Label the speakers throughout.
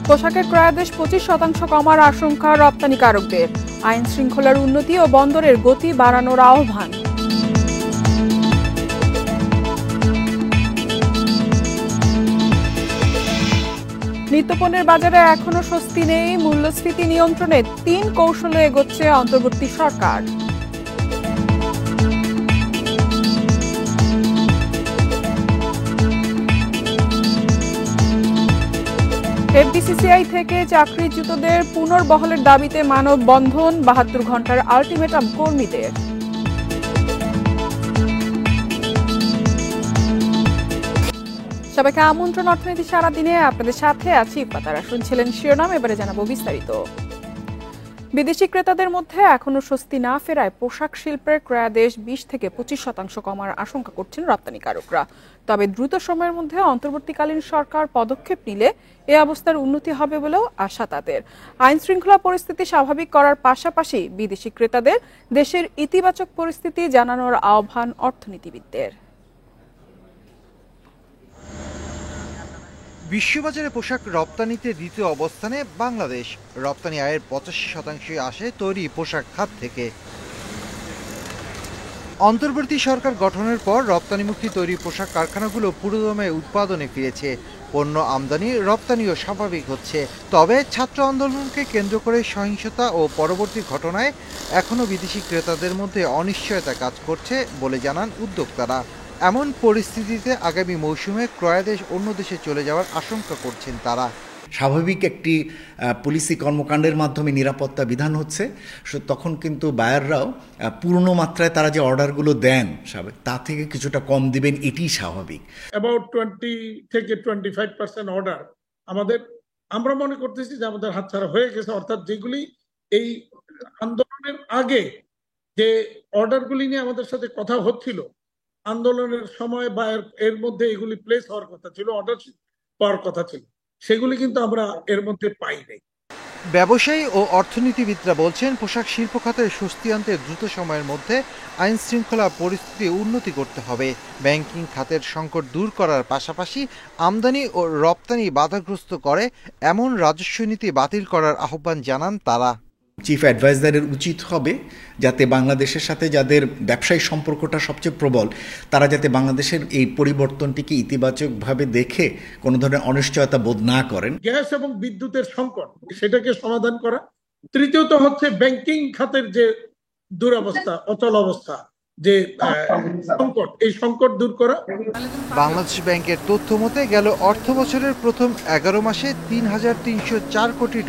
Speaker 1: পোশাকের ক্রয়াদেশ 25% কমার আশঙ্কা রপ্তানিকারকদের। আইন শৃঙ্খলার উন্নতি ও বন্দরের গতি বাড়ানোর আহ্বান। নিত্যপণ্যের বাজারে এখনো স্বস্তি নেই। মূল্যস্ফীতি নিয়ন্ত্রণে 3 কৌশলে এগোচ্ছে অন্তর্বর্তী সরকার। এফবিসিসিআই থেকে চাকরিচ্যুতদের পুনর্বহালের দাবিতে মানববন্ধন, 72 ঘন্টার আলটিমেটাম কর্মীদের। সবাইকে আমন্ত্রণ অর্থনীতি সারাদিনে, আপনাদের সাথে আছি ইফাতারা। শুনছিলেন শিরোনাম, এবারে জানাবো বিস্তারিত। বিদেশি ক্রেতাদের মধ্যে এখনো স্বস্তি না ফেরায় পোশাক শিল্পের ক্রয়াদেশ 20 থেকে 25% কমার আশঙ্কা করছেন রপ্তানিকারকরা। তবে দ্রুত সময়ের মধ্যে অন্তর্বর্তীকালীন সরকার পদক্ষেপ নিলে এ অবস্থার উন্নতি হবে বলেও আশা তাদের। আইন শৃঙ্খলা পরিস্থিতি স্বাভাবিক করার পাশাপাশি বিদেশি ক্রেতাদের দেশের ইতিবাচক পরিস্থিতি জানানোর আহ্বান অর্থনীতিবিদদের।
Speaker 2: বিশ্ববাজারে পোশাক রপ্তানিতে দ্বিতীয় অবস্থানে বাংলাদেশ। রপ্তানি আয়ের 85% আসে তৈরি পোশাক খাত থেকে। অন্তর্বর্তী সরকার গঠনের পর রপ্তানিমুখী তৈরি পোশাক কারখানাগুলো পুরোদমে উৎপাদনে ফিরেছে। পণ্য আমদানি রপ্তানিও স্বাভাবিক হচ্ছে। তবে ছাত্র আন্দোলনকে কেন্দ্র করে সহিংসতা ও পরবর্তী ঘটনায় এখনও বিদেশি ক্রেতাদের মধ্যে অনিশ্চয়তা কাজ করছে বলে জানান উদ্যোক্তারা। এমন পরিস্থিতিতে আগামী মৌসুমে ক্রয়াদেশ অন্য দেশে চলে যাওয়ার আশঙ্কা করছেন তারা।
Speaker 3: স্বাভাবিক একটি পুলিশি কর্মকাণ্ডের মাধ্যমে নিরাপত্তা বিধান হচ্ছে, তখন কিন্তু বায়াররাও পূর্ণ মাত্রায় তারা যে অর্ডারগুলো দেন তা থেকে কিছুটা কম দিবেন, এটিই স্বাভাবিক।
Speaker 4: অ্যাবাউট 20 থেকে 25% অর্ডার আমরা মনে করতেছি যে আমাদের হাতছাড়া হয়ে গেছে। অর্থাৎ যেগুলি এই আন্দোলনের আগে যে অর্ডারগুলি নিয়ে আমাদের সাথে কথা হচ্ছিল, আন্দোলনের সময় বা এর মধ্যে এগুলি প্লেস হওয়ার কথা ছিল, অর্ডার পাওয়ার কথা ছিল, সেগুলি কিন্তু আমরা এর মধ্যে পাই নাই।
Speaker 2: ব্যবসায়ী ও অর্থনীতিবিদরা বলছেন, পোশাক শিল্প খাতে স্বস্তি আনতে দ্রুত সময়ের মধ্যে আইন শৃঙ্খলা পরিস্থিতি উন্নতি করতে হবে। ব্যাংকিং খাতের সংকট দূর করার পাশাপাশি আমদানি ও রপ্তানি বাধাগ্রস্ত করে এমন রাজস্ব নীতি বাতিল করার আহ্বান জানান তারা।
Speaker 3: চিফ অ্যাডভাইজারের উচিত হবে যাতে বাংলাদেশের সাথে যাদের ব্যবসায়িক সম্পর্কটা সবচেয়ে প্রবল, তারা যাতে বাংলাদেশের এই পরিবর্তনটিকে ইতিবাচকভাবে দেখে কোনো ধরনের অনিশ্চয়তা বোধ না করেন।
Speaker 4: গ্যাস এবং বিদ্যুতের সংকট, সেটাকে সমাধান করা। তৃতীয়ত হচ্ছে ব্যাংকিং খাতের যে দুরবস্থা, অচল অবস্থা, যে সংকট, এই সংকট দূর করা।
Speaker 2: বাংলাদেশ ব্যাংকের তথ্য মতে গেল অর্থ বছরের প্রথম 11 মাসে $3,304 কোটি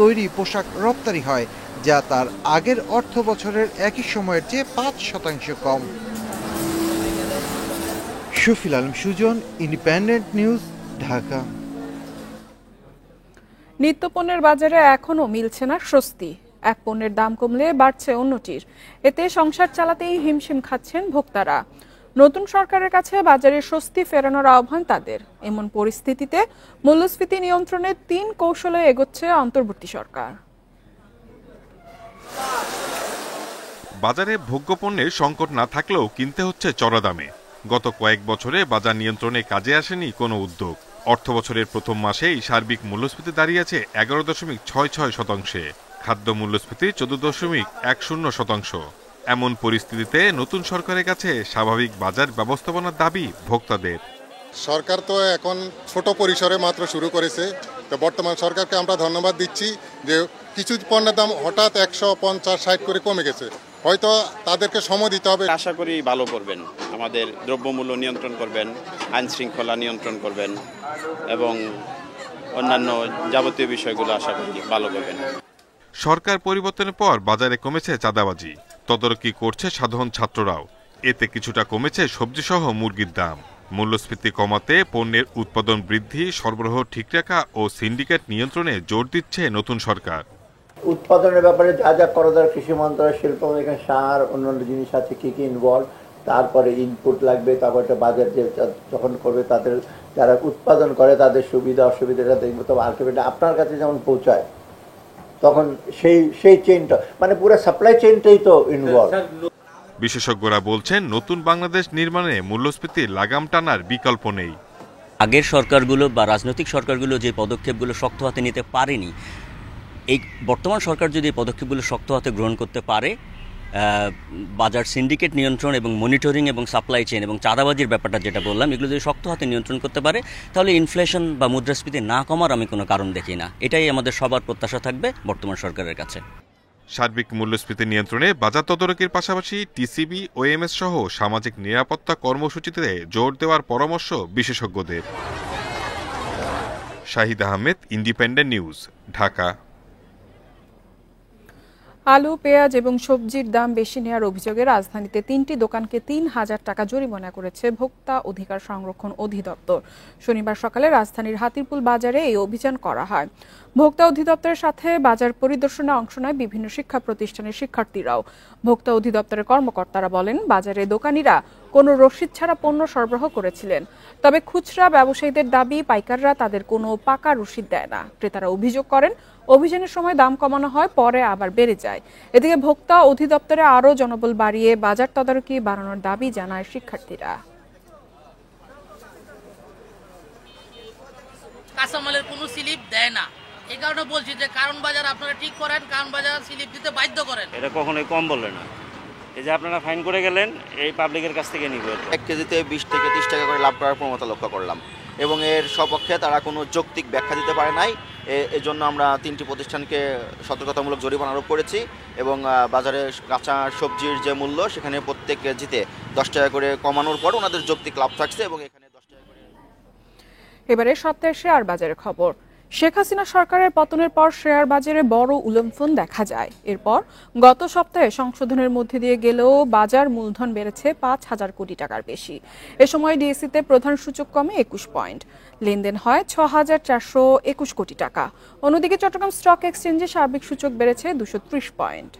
Speaker 2: তৈরি পোশাক রপ্তানি হয়, যা তার আগের অর্থ বছরের একই সময়ের চেয়ে 5% কম। Shafil Alam Sujan, independent news, Dhaka.
Speaker 1: নিত্যপণ্যের বাজারে এখনো মিলছে না স্বস্তি। এক পণ্যের দাম কমলে বাড়ছে অন্যটির। এতে সংসার চালাতেই হিমশিম খাচ্ছেন ভোক্তারা। নতুন সরকারের কাছে বাজারে স্বস্তি ফেরানোর আহ্বান তাদের। এমন পরিস্থিতিতে মূল্যস্ফীতি নিয়ন্ত্রণে 3 কৌশলে এগোচ্ছে অন্তর্বর্তী সরকার।
Speaker 5: বাজারে ভোগ্যপণ্যের সংকট না থাকলেও কিনতে হচ্ছে চড়া দামে। গত কয়েক বছরে বাজার নিয়ন্ত্রণে কাজে আসেনি কোনো উদ্যোগ। অর্থ বছরের প্রথম মাসেই সার্বিক মূল্যস্ফীতি দাঁড়িয়েছে 11.66%। খাদ্য মূল্যস্ফীতি 14.10%। এমন পরিস্থিতিতে নতুন সরকারের কাছে স্বাভাবিক বাজার ব্যবস্থাপনার দাবি ভোক্তাদের।
Speaker 6: সরকার তো এখন ছোট পরিসরে মাত্র শুরু করেছে, তো বর্তমান সরকারকে আমরা ধন্যবাদ দিচ্ছি যে কিছু পণ্যের দাম হঠাৎ 150-60 করে কমে গেছে। হয়তো তাদেরকে সময় দিতে হবে।
Speaker 7: আশা করি ভালো করবেন, আমাদের দ্রব্যমূল্য নিয়ন্ত্রণ করবেন, আইন শৃঙ্খলা নিয়ন্ত্রণ করবেন এবং অন্যান্য যাবতীয় বিষয়গুলো আশা করি ভালো করবেন।
Speaker 5: সরকার পরিবর্তনের পর বাজারে কমেছে চাঁদাবাজি, তদারকি করছে সাধারণ ছাত্ররাও। এতে কিছুটা কমেছে সবজি সহ মুরগির দাম। মূল্যস্ফীতি কমাতে পণ্যের উৎপাদন বৃদ্ধি, সরবরাহ ঠিক রাখা ও সিন্ডিকেট নিয়ন্ত্রণে জোর দিচ্ছে নতুন সরকার।
Speaker 8: উৎপাদনের ব্যাপারে যা যা করা দরকার, কৃষি মন্ত্রণালয়, শিল্প, এখানে সার, অন্যান্য জিনিস আছে কি কি ইনভলভ, তারপরে ইনপুট লাগবে, তারপরে বাজার যে যখন করবে তাদের যারা উৎপাদন করে তাদের সুবিধা অসুবিধাটা দেখবে। তবে আলটিমেটলি আপনার কাছে যেমন পৌঁছায় তখন সেই চেইনটা, মানে পুরো সাপ্লাই চেইনটাই তো ইনভলভ।
Speaker 5: বিশেষজ্ঞরা বলছেন, নতুন বাংলাদেশ নির্মাণে মূল্যস্ফীতির লাগাম টানার বিকল্প নেই।
Speaker 9: আগের সরকারগুলো বা রাজনৈতিক সরকারগুলো যে পদক্ষেপগুলো শক্ত হাতে নিতে পারেনি, এই বর্তমান সরকার যদি এই পদক্ষেপগুলো শক্ত হাতে গ্রহণ করতে পারে, বাজার সিন্ডিকেট নিয়ন্ত্রণ এবং মনিটরিং এবং সাপ্লাই চেইন এবং চাঁদাবাজির ব্যাপারটা যেটা বললাম, এগুলো যদি শক্ত হাতে নিয়ন্ত্রণ করতে পারে, তাহলে ইনফ্লেশন বা মুদ্রাস্ফীতি না কমার আমি কোনো কারণ দেখি না। এটাই আমাদের সবার প্রত্যাশা থাকবে বর্তমান সরকারের কাছে।
Speaker 5: সার্বিক মূল্যস্ফীতি নিয়ন্ত্রণে বাজার তদারকির পাশাপাশি টিসিবি, ওএমএস সহ সামাজিক নিরাপত্তা কর্মসূচিতে জোর দেওয়ার পরামর্শ বিশেষজ্ঞদের। Shahid Ahmed, independent news, Dhaka.
Speaker 1: আলু, পেঁয়াজ এবং সবজির দাম বেশি নেওয়ার অভিযোগে রাজধানীতে 3টি দোকানকে 3000 টাকা জরিমানা করেছে ভোক্তা অধিকার সংরক্ষণ অধিদপ্তর। শনিবার সকালে রাজধানীর হাতিরপুল বাজারে এই অভিযান করা হয়। ভোক্তা অধিদপ্তরের সাথে বাজার পরিদর্শনে অংশ নেয় বিভিন্ন শিক্ষা প্রতিষ্ঠানের শিক্ষার্থীরাও। ভোক্তা অধিদপ্তরের কর্মকর্তারা বলেন, বাজারে দোকানিরা কোনো রসিদ ছাড়া পণ্য সরবরাহ করেছিলেন। তবে খুচরা ব্যবসায়ীদের দাবি, পাইকাররা তাদের কোনো পাকা রসিদ দেয় না। ক্রেতারা অভিযোগ করেন, অভিযানের সময় দাম কমানো হয়, পরে আবার বেড়ে যায়। এদিকে ভোক্তা অধিদপ্তরে আরও জনবল বাড়িয়ে বাজার তদারকি বাড়ানোর দাবি জানায় শিক্ষার্থীরা।
Speaker 10: কাঁচামালের কোনো স্লিপ দেয় না, এই কারণে বলছি যে কারণ বাজার আপনারা ঠিক করেন, কারণ বাজার স্লিপ দিতে বাধ্য করেন।
Speaker 11: এটা কখনোই কম বলে না। এই যে আপনারা ফাইন করে গেলেন, এই পাবলিকের কাছ থেকে নিবে।
Speaker 12: 1 কেজিতে 20 থেকে 30 টাকা করে লাভ করার প্রবণতা লক্ষ্য করলাম এবং এর সপক্ষে তারা কোনো যৌক্তিক ব্যাখ্যা দিতে পারে নাই। এজন্য আমরা 3টি প্রতিষ্ঠানকে সতর্কতামূলক জরিমানা আরোপ করেছি এবং বাজারে কাঁচা সবজির যে মূল্য, সেখানে প্রত্যেক কেজিতে 10 টাকা করে কমানোর পর ওনাদের যৌক্তিক লাভ থাকছে এবং এখানে 10 টাকা করে।
Speaker 1: এবারে সপ্তাহের শেয়ার বাজারের খবর। শেখ হাসিনা সরকারের পতনের পর শেয়ার বাজারে বড় উলম্ফন দেখা যায়। এরপর গত সপ্তাহে সংশোধনের মধ্যে দিয়ে গেলেও বাজার মূলধন বেড়েছে 5,000 কোটি টাকার বেশি। এ সময় ডিএসইতে প্রধান সূচক কমে 21 পয়েন্ট, লেনদেন হয় 6,421 কোটি টাকা। অন্যদিকে চট্টগ্রাম স্টক এক্সচেঞ্জে সার্বিক সূচক বেড়েছে 230 পয়েন্ট।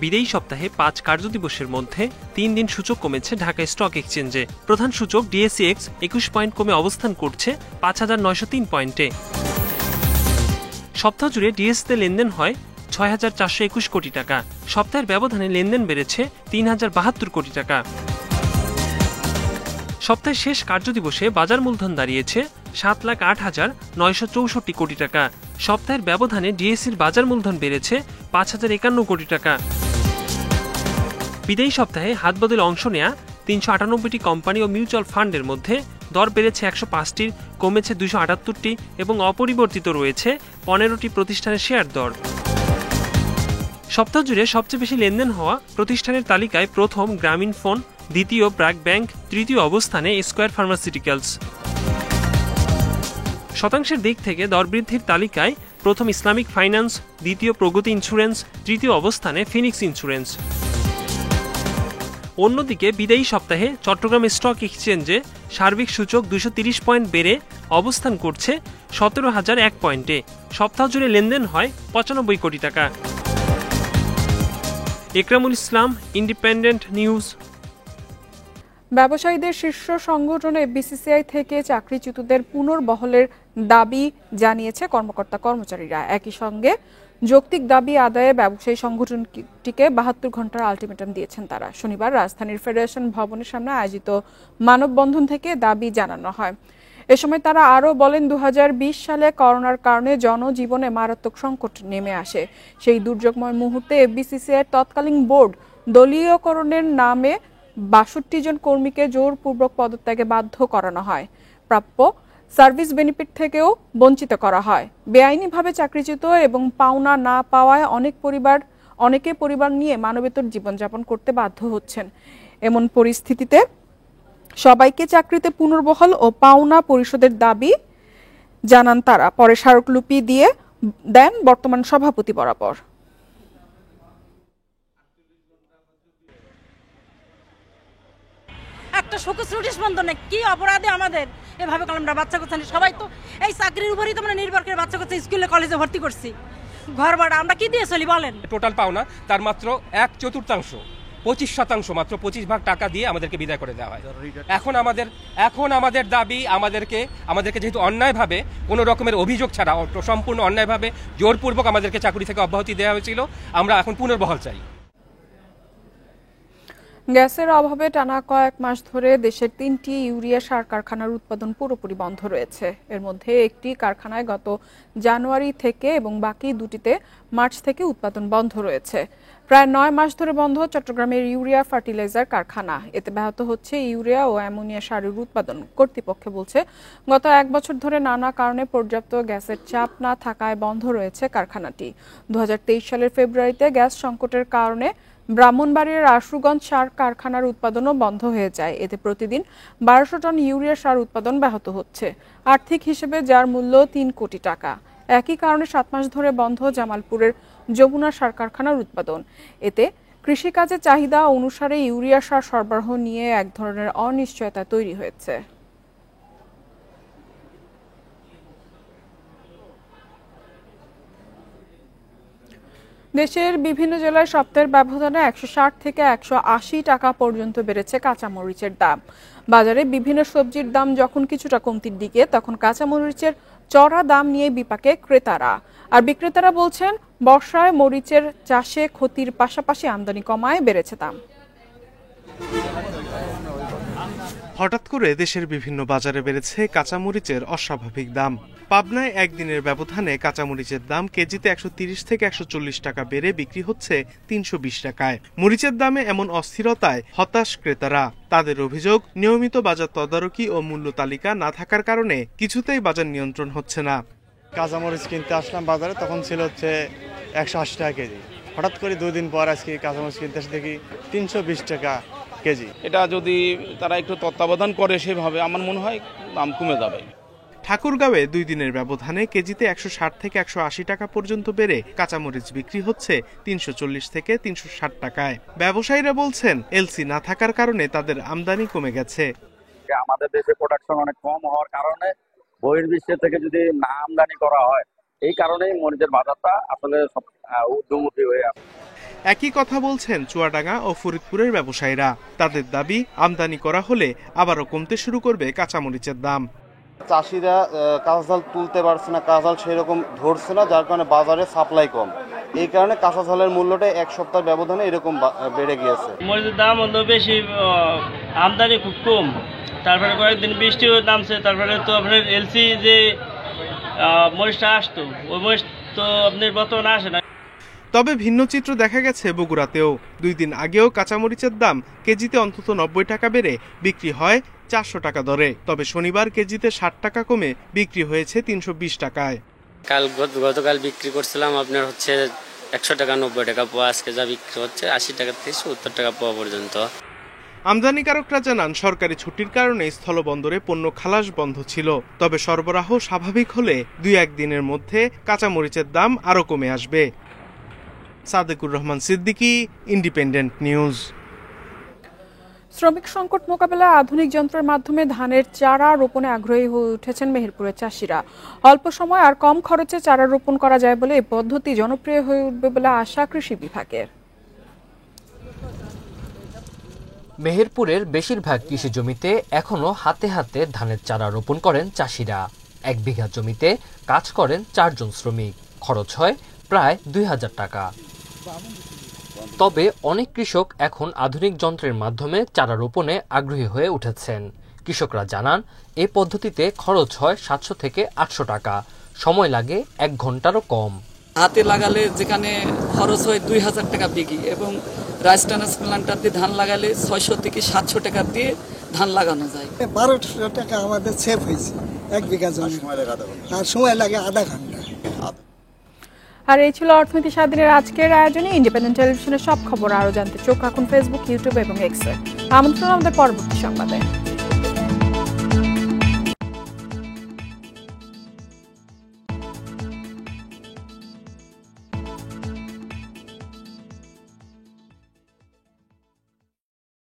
Speaker 13: বিদায়ী সপ্তাহে 5 কার্যদিবসের মধ্যে 3 দিন সূচক কমেছে ঢাকা স্টক এক্সচেঞ্জে। প্রধান সূচক ডিএসইএক্স 21 পয়েন্ট কমে অবস্থান করছে 5,903 পয়েন্টে। সপ্তাহ জুড়ে ডিএসইতে লেনদেন হয় 6,421 কোটি টাকা। সপ্তাহের ব্যবধানে লেনদেন বেড়েছে 3,072 কোটি টাকা। সপ্তাহের শেষ কার্যদিবসে বাজার মূলধন দাঁড়িয়েছে 7,08,964 কোটি টাকা। সপ্তাহের ব্যবধানে ডিএসইর বাজার মূলধন বেড়েছে 5,051 কোটি টাকা। বিদায়ী সপ্তাহে হাতবদলে অংশ নেয়া 398টি কোম্পানি ও মিউচুয়াল ফান্ডের মধ্যে দর বেড়েছে 105টির, কমেছে 278টি এবং অপরিবর্তিত রয়েছে 15টি প্রতিষ্ঠানের শেয়ার দর। সপ্তাহ জুড়ে সবচেয়ে বেশি লেনদেন হওয়া প্রতিষ্ঠানের তালিকায় প্রথম গ্রামীণ ফোন, দ্বিতীয় ব্র্যাক ব্যাংক, তৃতীয় অবস্থানে স্কয়ার ফার্মাসিউটিক্যালস। শতাংশের দিক থেকে দর বৃদ্ধির তালিকায় প্রথম ইসলামিক ফাইন্যান্স, দ্বিতীয় প্রগতি ইন্স্যুরেন্স, তৃতীয় অবস্থানে ফিনিক্স ইন্স্যুরেন্স। অন্যদিকে বিদায়ী সপ্তাহে চট্টগ্রাম স্টক এক্সচেঞ্জে সার্বিক সূচক 230 পয়েন্ট বেড়ে অবস্থান করছে 17,001 পয়েন্টে। সপ্তাহ জুড়ে লেনদেন হয় 95 কোটি টাকা। একরামুল ইসলাম, ইন্ডিপেন্ডেন্ট নিউজ।
Speaker 1: ব্যবসায়ীদের শীর্ষ সংগঠন এফবিসিসিআই থেকে চাকরিচ্যুতদের পুনর্বহলের দাবি জানিয়েছে কর্মকর্তা কর্মচারীরা। একই সঙ্গে যৌক্তিক দাবি আদায়ে ব্যবসায়ী সংগঠনটিকে 72 ঘন্টার আলটিমেটাম দিয়েছেন তারা। শনিবার রাজধানীর ফেডারেশন ভবনের সামনে আয়োজিত মানববন্ধন থেকে দাবি জানানো হয়। এ সময় তারা আরও বলেন, 2020 সালে করোনার কারণে জনজীবনে মারাত্মক সংকট নেমে আসে। সেই দুর্যোগময় মুহূর্তে এফবিসিসিআই তৎকালীন বোর্ড দলীয়করণের নামে 62 জন কর্মীকে জোরপূর্বক পদত্যাগে বাধ্য করানো হয়। প্রাপ্য সার্ভিস বেনিফিট থেকেও বঞ্চিত করা হয়। বেআইনিভাবে চাকরিচ্যুত এবং পাওনা না পাওয়ায় অনেকে পরিবার নিয়ে মানবেতর জীবনযাপন করতে বাধ্য হচ্ছেন। এমন পরিস্থিতিতে সবাইকে চাকরিতে পুনর্বহাল ও পাওনা পরিশোধের দাবি জানান তারা। পরে স্মারকলিপি দিয়ে দেন বর্তমান সভাপতি বরাবর।
Speaker 14: একটা শোকজ নোটিশ বন্ধনে কি অপরাধে আমাদের এভাবে আমরা বাচ্চা কাচ্চা সবাই তো এই চাকরির উপরেই তো আমরা নির্ভর করে বাচ্চা কাচ্চা স্কুলে কলেজে ভর্তি করছি। ঘর ভাড়া আমরা কি দিয়ে চলি বলেন?
Speaker 15: টোটাল পাওনা তার মাত্র 1/4, 25% মাত্র 25 ভাগ টাকা দিয়ে আমাদেরকে বিদায় করে দেওয়া হয়। এখন আমাদের দাবি, আমাদেরকে যেহেতু অন্যায়ভাবে কোনো রকমের অভিযোগ ছাড়া সম্পূর্ণ অন্যায়ভাবে জোরপূর্বক আমাদেরকে চাকরি থেকে অব্যাহতি দেওয়া হয়েছিল, আমরা এখন পুনর্বহাল চাই।
Speaker 1: গ্যাসের অভাবে টানা কয়েক মাস ধরে দেশের 3টি ইউরিয়া সার কারখানার উৎপাদন পুরোপুরি বন্ধ রয়েছে। এর মধ্যে একটি কারখানায় গত জানুয়ারি থেকে এবং বাকি দুটিতে মার্চ থেকে উৎপাদন বন্ধ রয়েছে। প্রায় 9 মাস ধরে বন্ধ চট্টগ্রামের ইউরিয়া ফার্টিলাইজার কারখানা। এতে ব্যাহত হচ্ছে ইউরিয়া ও অ্যামোনিয়া সারের উৎপাদন। কর্তৃপক্ষ বলছে, গত 1 বছর ধরে নানা কারণে পর্যাপ্ত গ্যাসের চাপ না থাকায় বন্ধ রয়েছে কারখানাটি। 2023 সালের ফেব্রুয়ারিতে গ্যাস সংকটের কারণে ব্রাহ্মণবাড়িয়ার আশুগঞ্জ সার কারখানার উৎপাদনও বন্ধ হয়ে যায়। এতে প্রতিদিন 1200 টন ইউরিয়া সার উৎপাদন ব্যাহত হচ্ছে, আর্থিক হিসেবে যার মূল্য 3 কোটি টাকা। একই কারণে 7 মাস ধরে বন্ধ জামালপুরের যমুনা সার কারখানার উৎপাদন। এতে কৃষিকাজের চাহিদা অনুসারে ইউরিয়া সার সরবরাহ নিয়ে এক ধরনের অনিশ্চয়তা তৈরি হয়েছে। দেশের বিভিন্ন জেলায় সপ্তাহের ব্যবধানে 160 থেকে 180 টাকা পর্যন্ত বেড়েছে কাঁচামরিচের দাম। বাজারে বিভিন্ন সবজির দাম যখন কিছুটা কমতির দিকে, তখন কাঁচামরিচের চড়া দাম নিয়ে বিপাকে ক্রেতারা। আর বিক্রেতারা বলছেন, বর্ষায় মরিচের চাষে ক্ষতির পাশাপাশি আমদানি কমায় বেড়েছে দাম।
Speaker 16: হঠাৎ করে দেশের বিভিন্ন বাজারে বেড়েছে কাঁচামরিচের অস্বাভাবিক দাম। পাবনায় একদিনের ব্যবধানে কাঁচামরিচের দাম কেজিতে 130 থেকে 140 টাকা বেড়ে বিক্রি হচ্ছে 320 টাকায়। মরিচের দামে এমন অস্থিরতায় হতাশ ক্রেতারা। তাদের অভিযোগ, নিয়মিত বাজার তদারকি ও মূল্য তালিকা না থাকার কারণে কিছুতেই বাজার নিয়ন্ত্রণ হচ্ছে না।
Speaker 17: কাঁচামরিচ কিনতে আসলাম বাজারে, তখন ছিল হচ্ছে 180 টাকা কেজি। হঠাৎ করে 2 দিন পর আজকে কাঁচামরিচ কিনতে এসে দেখি 320 টাকা কেজি।
Speaker 18: এটা যদি তারা একটু তত্ত্বাবধান করে সেভাবে, আমার মনে হয় দাম কমে যাবে।
Speaker 16: ঠাকুরগাঁওয়ে 2 দিনের ব্যবধানে কেজিতে 160 থেকে 180 টাকা পর্যন্ত বেড়ে কাঁচামরিচ বিক্রি হচ্ছে 340 থেকে 360 টাকায়। ব্যবসায়ীরা বলছেন, এলসি না থাকার কারণে তাদের আমদানি কমে গেছে।
Speaker 19: আমাদের দেশে প্রোডাকশন অনেক কম হওয়ার কারণে বহির্বিশ্ব থেকে যদি না আমদানি করা হয়, এই কারণেই মরিচের বাজারটা আসলে ঊর্ধ্বমুখী হয়ে আছে।
Speaker 16: একই কথা বলছেন চুয়াডাঙ্গা ও ফরিদপুরের ব্যবসায়ীরা। তাদের দাবি, আমদানি করা হলে আবারও কমতে শুরু করবে কাঁচামরিচের দাম।
Speaker 20: চাষিরা কাঁচাঝাল তুলতে পারছে না, কাঁচাঝাল সেরকম ধরছে না, যার কারণে বাজারে সাপ্লাই কম। এই কারণে কাঁচাঝালের মূল্যটা 1 সপ্তাহ ব্যবধানে এরকম বেড়ে গিয়েছে।
Speaker 11: মরিচের দাম হলো বেশি, আমদানি খুব কম। তারপরে কয়েকদিন বৃষ্টিও নামছে, তারপরে তো আপনার এলসি যে মরিচটা আসতো, ওই মরিচ তো আপনার বর্তমানে আসে না।
Speaker 16: তবে ভিন্ন চিত্র দেখা গেছে বগুড়াতেও। 2 দিন আগেও কাঁচামরিচের দাম কেজিতে অন্তত 90 টাকা বেড়ে বিক্রি হয় 400 টাকা দরে। তবে শনিবার কেজিতে 60 টাকা কমে বিক্রি হয়েছে 320 টাকায়।
Speaker 21: গতকাল বিক্রি করছিলাম আপনার হচ্ছে 100 টাকা 90 টাকা পোয়া, আজকে যা বিক্রি হচ্ছে 80 টাকা থেকে 70 টাকা পোয়া পর্যন্ত।
Speaker 16: আমদানিকারকরা জানান, সরকারি ছুটির কারণে স্থলবন্দরে পণ্য খালাস বন্ধ ছিল। তবে সরবরাহ স্বাভাবিক হলে 2-1 দিনের মধ্যে কাঁচামরিচের দাম আরও কমে আসবে। Sadequr Rahman Siddiqui, independent news.
Speaker 1: শ্রমিক সংকট মোকাবেলায় আধুনিক যন্ত্রের মাধ্যমে ধানের চারা রোপণে আগ্রহী হয়ে উঠেছেন মেহেরপুরের চাষিরা। অল্প সময় আর কম খরচে চারা রোপণ করা যায় বলে এই পদ্ধতি জনপ্রিয় হয়ে উঠবে বলে আশা কৃষি বিভাগের।
Speaker 22: মেহেরপুরের বেশিরভাগ কৃষি জমিতে এখনো হাতে হাতে ধানের চারা রোপণ করেন চাষিরা। 1 বিঘা জমিতে কাজ করেন 4 জন শ্রমিক। খরচ হয় প্রায় 2000 টাকা। তবে অনেক কৃষক এখন আধুনিক যন্ত্রের মাধ্যমে চারা রোপণে আগ্রহী হয়ে উঠেছেন। কৃষকরা জানান, এই পদ্ধতিতে খরচ হয় 700 থেকে 800 টাকা, সময় লাগে 1 ঘন্টারও কম।
Speaker 23: হাতে লাগালে যেখানে খরচ হয় 2000 টাকা বিঘি, এবং রাইস ট্রান্সপ্লান্টার দিয়ে ধান লাগালে 600 থেকে 700 টাকা দিয়ে ধান লাগানো যায়।
Speaker 24: 1200 টাকা আমাদের সেভ হয়েছে 1 বিঘা জমি, আর সময় লাগে আধা ঘন্টা।
Speaker 1: আর এই ছিল অর্থনীতি স্বাধীনের আজকের আয়োজনে। ইন্ডিপেন্ডেন্ট টেলিভিশনের সব খবর আরও জানতে চোখ রাখুন ফেসবুক, ইউটিউব এবং এক্সে। আমন্ত্রণ আমাদের পরবর্তী সংবাদে।